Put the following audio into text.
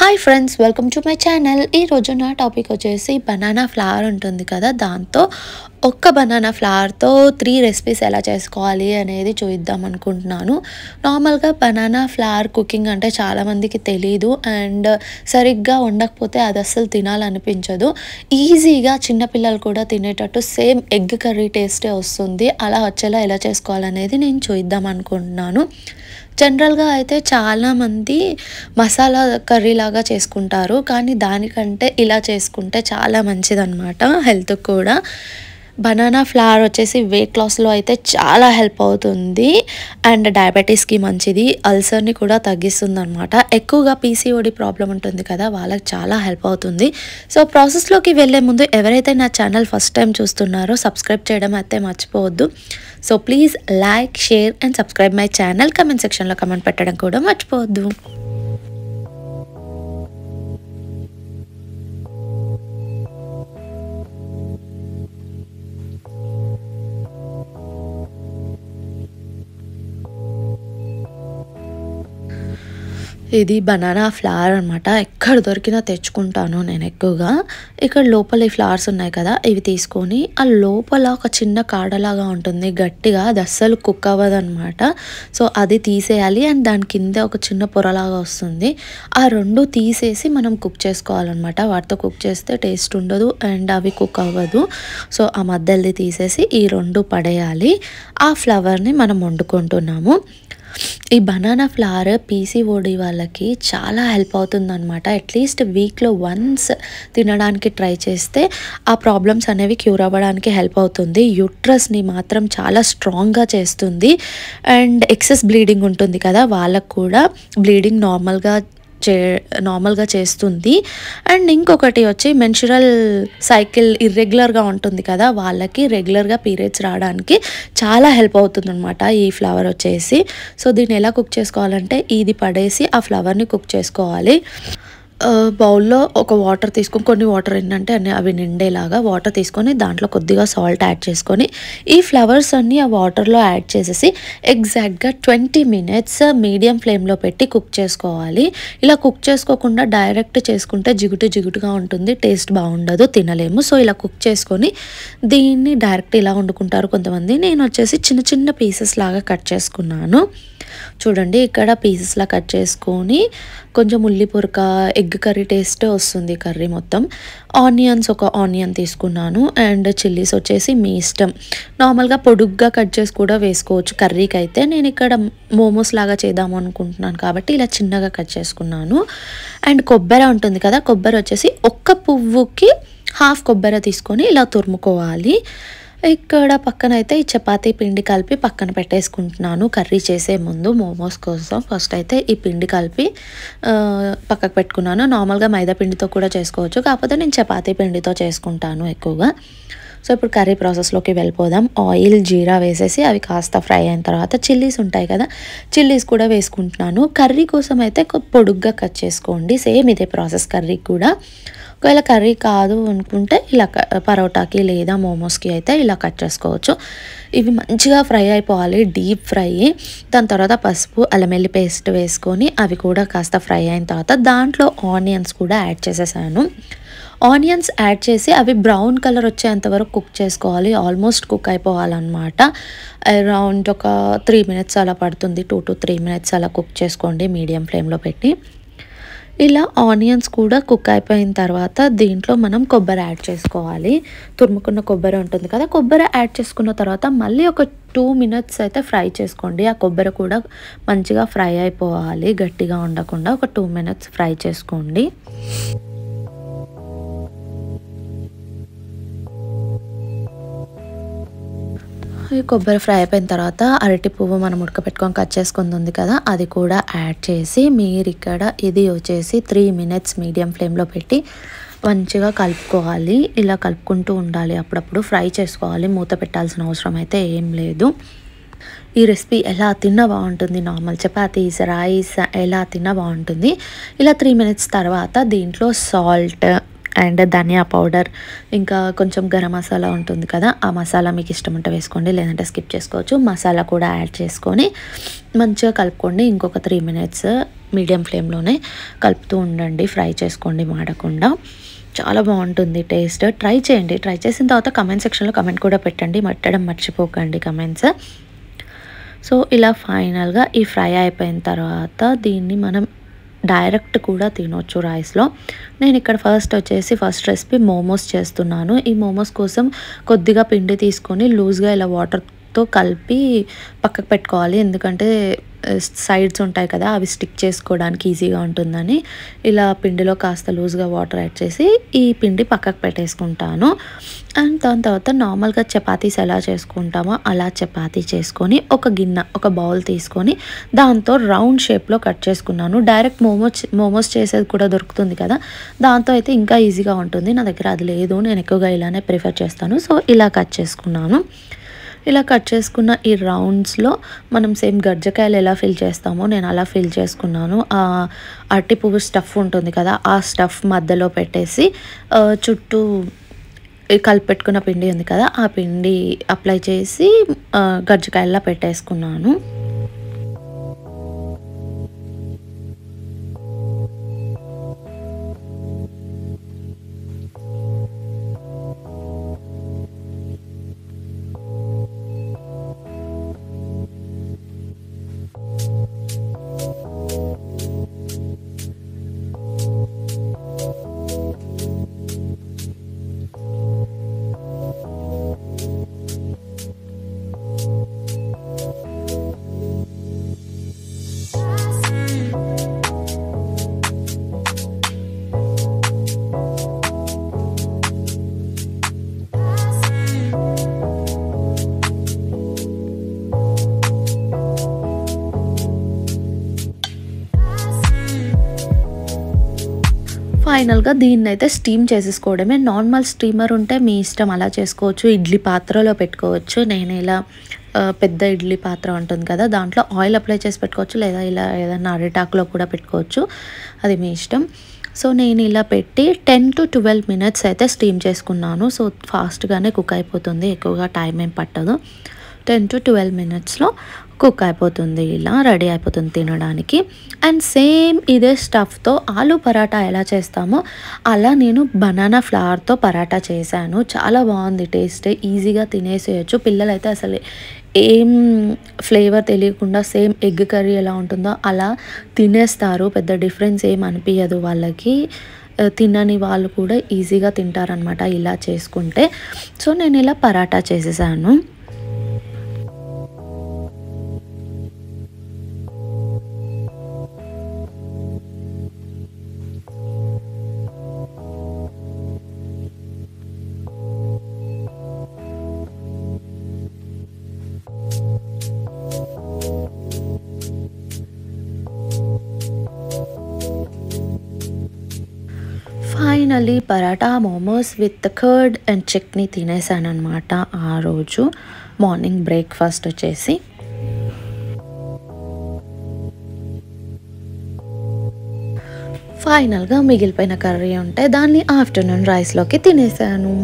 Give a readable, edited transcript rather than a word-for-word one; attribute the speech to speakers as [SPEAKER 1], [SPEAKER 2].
[SPEAKER 1] Hi friends, welcome to my channel. ఈరోజు నా topic వచ్చేసి బనానా ఫ్లవర్ ఉంటుంది కదా, దాంతో ఒక్క బనానా ఫ్లవర్తో 3 రెసిపీస్ ఎలా చేసుకోవాలి అనేది చూద్దాం అనుకుంటున్నాను. నార్మల్గా బనానా ఫ్లవర్ కుకింగ్ అంటే చాలామందికి తెలీదు అండ్ సరిగ్గా వండకపోతే అది అస్సలు తినాలనిపించదు. ఈజీగా చిన్నపిల్లలు కూడా తినేటట్టు సేమ్ ఎగ్ కర్రీ టేస్టే వస్తుంది. అలా వచ్చేలా ఎలా చేసుకోవాలనేది నేను చూద్దాం అనుకుంటున్నాను. జనరల్గా అయితే చాలామంది మసాలా కర్రీ లాగా చేసుకుంటారు, కానీ దానికంటే ఇలా చేసుకుంటే చాలా మంచిదన్నమాట హెల్త్కి కూడా. బనానా ఫ్లవర్ వచ్చేసి వెయిట్ లాస్లో అయితే చాలా హెల్ప్ అవుతుంది అండ్ డయాబెటీస్కి మంచిది, అల్సర్ని కూడా తగ్గిస్తుంది అనమాట. ఎక్కువగా పీసీఓడి ప్రాబ్లం ఉంటుంది కదా, వాళ్ళకి చాలా హెల్ప్ అవుతుంది. సో ప్రాసెస్లోకి వెళ్ళే ముందు ఎవరైతే నా ఛానల్ ఫస్ట్ టైం చూస్తున్నారో సబ్స్క్రైబ్ చేయడం అయితే మర్చిపోవద్దు. So please like, share and subscribe my channel. Comment సెక్షన్లో కమెంట్ పెట్టడం కూడా మర్చిపోవద్దు. ఇది బనానా ఫ్లవర్ అనమాట. ఎక్కడ దొరికినా తెచ్చుకుంటాను నేను ఎక్కువగా. ఇక్కడ లోపల ఈ ఫ్లవర్స్ ఉన్నాయి కదా, ఇవి తీసుకొని ఆ లోపల ఒక చిన్న కాడలాగా ఉంటుంది గట్టిగా, అది అస్సలు కుక్ అవ్వదు అనమాట. సో అది తీసేయాలి అండ్ దాని కింద ఒక చిన్న పొరలాగా వస్తుంది. ఆ రెండు తీసేసి మనం కుక్ చేసుకోవాలన్నమాట. వాటితో కుక్ చేస్తే టేస్ట్ ఉండదు అండ్ అవి కుక్ అవ్వదు. సో ఆ మధ్యలో తీసేసి ఈ రెండు పడేయాలి. ఆ ఫ్లవర్ని మనం వండుకుంటున్నాము. ఈ బనానా ఫ్లవర్ పీసీఓడి వాళ్ళకి చాలా హెల్ప్ అవుతుంది అనమాట. అట్లీస్ట్ వీక్లో వన్స్ తినడానికి ట్రై చేస్తే ఆ ప్రాబ్లమ్స్ అనేవి క్యూర్ అవ్వడానికి హెల్ప్ అవుతుంది. యూట్రస్ని మాత్రం చాలా స్ట్రాంగ్గా చేస్తుంది అండ్ ఎక్సెస్ బ్లీడింగ్ ఉంటుంది కదా, వాళ్ళకు కూడా బ్లీడింగ్ నార్మల్గా చేస్తుంది. అండ్ ఇంకొకటి వచ్చి మెన్స్ట్రువల్ సైకిల్ ఇర్రెగ్యులర్గా ఉంటుంది కదా, వాళ్ళకి రెగ్యులర్గా పీరియడ్స్ రావడానికి చాలా హెల్ప్ అవుతుంది అనమాట ఈ ఫ్లవర్ వచ్చేసి. సో దీన్ని ఎలా కుక్ చేసుకోవాలంటే, ఇది పడేసి ఆ ఫ్లవర్ని కుక్ చేసుకోవాలి. బౌల్లో ఒక వాటర్ తీసుకొని, కొన్ని వాటర్ ఏంటంటే అవి నిండేలాగా వాటర్ తీసుకొని దాంట్లో కొద్దిగా సాల్ట్ యాడ్ చేసుకొని ఈ ఫ్లవర్స్ అన్నీ ఆ వాటర్లో యాడ్ చేసేసి ఎగ్జాక్ట్గా 20 minutes మీడియం ఫ్లేమ్లో పెట్టి కుక్ చేసుకోవాలి. ఇలా కుక్ చేసుకోకుండా డైరెక్ట్ చేసుకుంటే జిగుటుగా ఉంటుంది, టేస్ట్ బాగుండదు, తినలేము. సో ఇలా కుక్ చేసుకొని దీన్ని డైరెక్ట్ ఇలా వండుకుంటారు కొంతమంది. నేను వచ్చేసి చిన్న చిన్న పీసెస్ లాగా కట్ చేసుకున్నాను. చూడండి, ఇక్కడ పీసెస్లా కట్ చేసుకొని కొంచెం ఉల్లి పొరక, ఎగ్ కర్రీ టేస్ట్ వస్తుంది కర్రీ మొత్తం. ఆనియన్స్, ఒక ఆనియన్ తీసుకున్నాను అండ్ చిల్లీస్ వచ్చేసి మీ ఇష్టం. నార్మల్గా పొడుగ్గా కట్ చేసి కూడా వేసుకోవచ్చు కర్రీకి అయితే. నేను ఇక్కడ మోమోస్ లాగా చేద్దాము అనుకుంటున్నాను కాబట్టి ఇలా చిన్నగా కట్ చేసుకున్నాను. అండ్ కొబ్బరి ఉంటుంది కదా, కొబ్బరి వచ్చేసి ఒక్క పువ్వుకి హాఫ్ కొబ్బరి తీసుకొని ఇలా తురుముకోవాలి. ఇక్కడ పక్కన అయితే ఈ చపాతీ పిండి కలిపి పక్కన పెట్టేసుకుంటున్నాను కర్రీ చేసే ముందు మోమోస్ కోసం. ఫస్ట్ అయితే ఈ పిండి కలిపి పక్కకు పెట్టుకున్నాను. నార్మల్గా మైదా పిండితో కూడా చేసుకోవచ్చు, కాకపోతే నేను చపాతీ పిండితో చేసుకుంటాను ఎక్కువగా. సో ఇప్పుడు కర్రీ ప్రాసెస్లోకి వెళ్ళిపోదాం. ఆయిల్, జీరా వేసేసి అవి కాస్త ఫ్రై అయిన తర్వాత చిల్లీస్ ఉంటాయి కదా, చిల్లీస్ కూడా వేసుకుంటున్నాను. కర్రీ కోసం అయితే పొడుగ్గా కట్ చేసుకోండి. సేమ్ ఇదే ప్రాసెస్ కర్రీ కూడా. ఒకవేళ కర్రీ కాదు అనుకుంటే ఇలా పరోటాకి లేదా మోమోస్కి అయితే ఇలా కట్ చేసుకోవచ్చు. ఇవి మంచిగా ఫ్రై అయిపోవాలి, డీప్ ఫ్రై. దాని తర్వాత పసుపు, అల్లం వెల్లుల్లి పేస్ట్ వేసుకొని అవి కూడా కాస్త ఫ్రై అయిన తర్వాత దాంట్లో ఆనియన్స్ కూడా యాడ్ చేసేసాను. ఆనియన్స్ యాడ్ చేసి అవి బ్రౌన్ కలర్ వచ్చేంత వరకు కుక్ చేసుకోవాలి. Almost cook అయిపోవాలన్నమాట. అరౌండ్ ఒక 3 minutes అలా పడుతుంది. 2 to 3 minutes అలా కుక్ చేసుకోండి మీడియం ఫ్లేమ్లో పెట్టి. ఇలా ఆనియన్స్ కూడా కుక్ అయిపోయిన తర్వాత దీంట్లో మనం కొబ్బరి యాడ్ చేసుకోవాలి. తురుముకున్న కొబ్బరి ఉంటుంది కదా, కొబ్బరి యాడ్ చేసుకున్న తర్వాత మళ్ళీ ఒక 2 minutes అయితే ఫ్రై చేసుకోండి. ఆ కొబ్బరి కూడా మంచిగా ఫ్రై అయిపోవాలి, గట్టిగా ఉండకుండా. ఒక 2 minutes ఫ్రై చేసుకోండి. ఈ కొబ్బరి ఫ్రై అయిపోయిన తర్వాత అరటి పువ్వు మనం ఉడకపెట్టుకొని కట్ చేసుకుంది ఉంది కదా, అది కూడా యాడ్ చేసి మీరు ఇక్కడ ఇది వచ్చేసి 3 minutes మీడియం ఫ్లేమ్లో పెట్టి మంచిగా కలుపుకోవాలి. ఇలా కలుపుకుంటూ ఉండాలి, అప్పుడప్పుడు ఫ్రై చేసుకోవాలి. మూత పెట్టాల్సిన అవసరం అయితే ఏం లేదు. ఈ రెసిపీ ఎలా తిన్నా బాగుంటుంది, నార్మల్ చపాతీస్, రైస్ ఎలా తిన్నా బాగుంటుంది. ఇలా 3 minutes తర్వాత దీంట్లో సాల్ట్ అండ్ ధనియా పౌడర్, ఇంకా కొంచెం గరం మసాలా ఉంటుంది కదా, ఆ మసాలా మీకు ఇష్టం ఉంటే వేసుకోండి, లేదంటే స్కిప్ చేసుకోవచ్చు. మసాలా కూడా యాడ్ చేసుకొని మంచిగా కలుపుకోండి. ఇంకొక 3 మినిట్స్ మీడియం ఫ్లేమ్లోనే కలుపుతూ ఉండండి, ఫ్రై చేసుకోండి మాడకుండా. చాలా బాగుంటుంది టేస్ట్. ట్రై చేయండి. ట్రై చేసిన తర్వాత కమెంట్ సెక్షన్లో కమెంట్ కూడా పెట్టండి, మర్చిపోకండి కమెంట్స్. సో ఇలా ఫైనల్గా ఈ ఫ్రై అయిపోయిన తర్వాత దీన్ని మనం డైరెక్ట్ కూడా తినొచ్చు రైస్లో. నేను ఇక్కడ ఫస్ట్ రెసిపీ మోమోస్ చేస్తున్నాను. ఈ మోమోస్ కోసం కొద్దిగా పిండి తీసుకొని లూజ్గా ఇలా వాటర్తో కలిపి పక్కకు పెట్టుకోవాలి, ఎందుకంటే సైడ్స్ ఉంటాయి కదా, అవి స్టిక్ చేసుకోవడానికి ఈజీగా ఉంటుందని ఇలా పిండిలో కాస్త లూజ్గా వాటర్ యాడ్ చేసి ఈ పిండి పక్కకు పెట్టేసుకుంటాను. అండ్ దాని తర్వాత నార్మల్గా చపాతీస్ ఎలా చేసుకుంటామో అలా చపాతీ చేసుకొని ఒక బౌల్ తీసుకొని దాంతో రౌండ్ షేప్లో కట్ చేసుకున్నాను. డైరెక్ట్ మోమోస్ చేసేది కూడా దొరుకుతుంది కదా, దాంతో అయితే ఇంకా ఈజీగా ఉంటుంది. నా దగ్గర అది లేదు, నేను ఎక్కువగా ఇలానే ప్రిఫర్ చేస్తాను. సో ఇలా కట్ చేసుకున్నాను. ఇలా కట్ చేసుకున్న ఈ రౌండ్స్లో మనం సేమ్ గజ్జకాయలు ఎలా ఫిల్ చేస్తామో నేను అలా ఫిల్ చేసుకున్నాను. అరటి పువ్వు స్టఫ్ ఉంటుంది కదా, ఆ స్టఫ్ మధ్యలో పెట్టేసి చుట్టూ కలిపెట్టుకున్న పిండి ఉంది కదా, ఆ పిండి అప్లై చేసి గజ్జకాయల్లా పెట్టేసుకున్నాను. ఫైనల్గా దీన్నైతే స్టీమ్ చేసేసుకోవడమే. నార్మల్ స్టీమర్ ఉంటే మీ ఇష్టం, అలా చేసుకోవచ్చు. ఇడ్లీ పాత్రలో పెట్టుకోవచ్చు. నేను ఇలా పెద్ద ఇడ్లీ పాత్ర ఉంటుంది కదా, దాంట్లో ఆయిల్ అప్లై చేసి పెట్టుకోవచ్చు, లేదా ఇలా ఏదైనా అరిటాకులో కూడా పెట్టుకోవచ్చు, అది మీ ఇష్టం. సో నేను ఇలా పెట్టి 10 to 12 మినిట్స్ అయితే స్టీమ్ చేసుకున్నాను. సో ఫాస్ట్గానే కుక్ అయిపోతుంది, ఎక్కువగా టైం ఏం పట్టదు. 10 to 12 మినిట్స్లో కుక్ అయిపోతుంది, ఇలా రెడీ అయిపోతుంది తినడానికి. అండ్ సేమ్ ఇదే స్టఫ్తో ఆలూ పరాటా ఎలా చేస్తామో అలా నేను బనానా ఫ్లవర్తో పరాటా చేశాను. చాలా బాగుంది టేస్ట్, ఈజీగా తినేసేయచ్చు. పిల్లలైతే అసలు ఏం ఫ్లేవర్ తెలియకుండా సేమ్ ఎగ్ కర్రీ ఎలా ఉంటుందో అలా తినేస్తారు, పెద్ద డిఫరెన్స్ ఏం అనిపించదు వాళ్ళకి. తినని వాళ్ళు కూడా ఈజీగా తింటారనమాట ఇలా చేసుకుంటే. సో నేను ఇలా పరాటా చేసేసాను. Finally paratha momos with curd and chutney తినేసాను అనమాట ఆ రోజు మార్నింగ్ బ్రేక్ఫాస్ట్ వచ్చేసి. ఫైనల్గా మిగిలిపోయిన కర్రీ ఉంటే దాన్ని ఆఫ్టర్నూన్ రైస్లోకి తినేసాను.